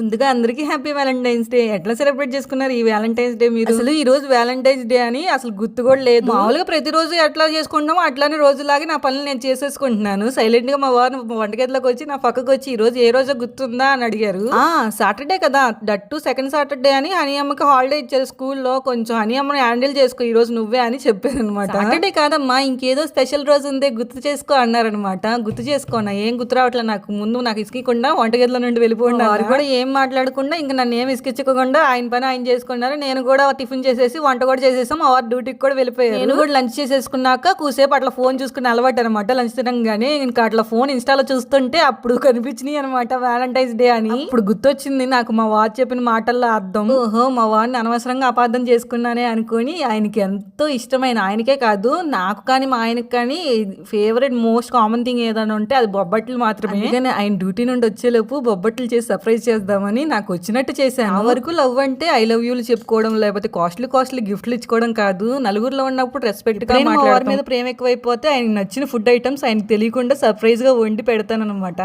ముందుగా అందరికీ happy Valentine's day. ఎట్లా సెలబ్రేట్ చేసుకున్నారు ఈ వాలంటైన్స్ డే మీరు? అసలు ఈ రోజు వాలంటైన్స్ డే అని అసలు గుర్తు కూడా లేదు. మామూలుగా ప్రతిరోజు ఎట్లా చేసుకుంటామో అట్లానే రోజులాగే నా పనులు నేను చేసేసుకుంటున్నాను. సైలెంట్ గా మా వారు వంటగదిలోకి వచ్చి నా పక్కకు వచ్చి ఈ రోజు ఏ రోజు గుర్తుందా అని అడిగారు. సాటర్డే కదా, దట్టు సెకండ్ సాటర్డే అని హనీ అమ్మకి హాలిడే ఇచ్చారు స్కూల్లో. కొంచెం హనీ అమ్మని హ్యాండిల్ చేసుకో ఈ రోజు నువ్వే అని చెప్పారు అనమాట. సాటర్డే కాదమ్మా, ఇంకేదో స్పెషల్ రోజు ఉంది, గుర్తు చేసుకో అన్నారనమాట. గుర్తు చేసుకోనా, ఏం గుర్తు రావట్లేదు నాకు. ముందు నాకు ఇసుకకుండా వంటగదిలో నుండి వెళ్ళిపోండి. వారు కూడా ఏం మాట్లాడకుండా ఇంకా నన్ను ఏమి ఇసుకించకుండా ఆయన పని ఆయన చేసుకున్నారు. నేను కూడా టిఫిన్ చేసేసి వంట కూడా చేసేసాం. ఆ డ్యూటీకి కూడా వెళ్ళిపోయారు. నేను కూడా లంచ్ చేసేసుకున్నాక కూసేపు అట్లా ఫోన్ చూసుకుని అలవాటు అనమాట. లంచ్ తినంగానే ఇంకా అట్లా ఫోన్ ఇన్స్టాలో చూస్తుంటే అప్పుడు కనిపించినాయి అనమాట వాలంటైన్స్ డే అని. ఇప్పుడు గుర్తొచ్చింది నాకు మా వారు చెప్పిన మాటల్లో అర్థం. ఓహో, మా వారిని అనవసరంగా అపార్థం చేసుకున్నానే అనుకుని, ఆయనకి ఎంతో ఇష్టమైన, ఆయనకే కాదు నాకు కానీ మా ఆయనకి కానీ ఫేవరెట్ మోస్ట్ కామన్ థింగ్ ఏదైనా ఉంటే అది బొబ్బట్లు మాత్రమే. అందుకని ఆయన డ్యూటీ నుండి వచ్చేలోపు బొబ్బట్లు చేసి సర్ప్రైజ్ చేద్దామని నాకు వచ్చినట్టు చేశాను. ఆ వరకు లవ్ అంటే ఐ లవ్ యూలు చెప్పుకోవడం, లేకపోతే కాస్ట్లీ గిఫ్ట్లు ఇచ్చుకోవడం కాదు. నలుగురిలో ఉన్నప్పుడు రెస్పెక్ట్ గా మాట్లాడడం. మీద ప్రేమ ఎక్కువైపోతే ఆయనకి నచ్చిన ఫుడ్ ఐటమ్స్ ఆయనకి తెలియకుండా సర్ప్రైజ్ గా వండి పెడతాను అనమాట.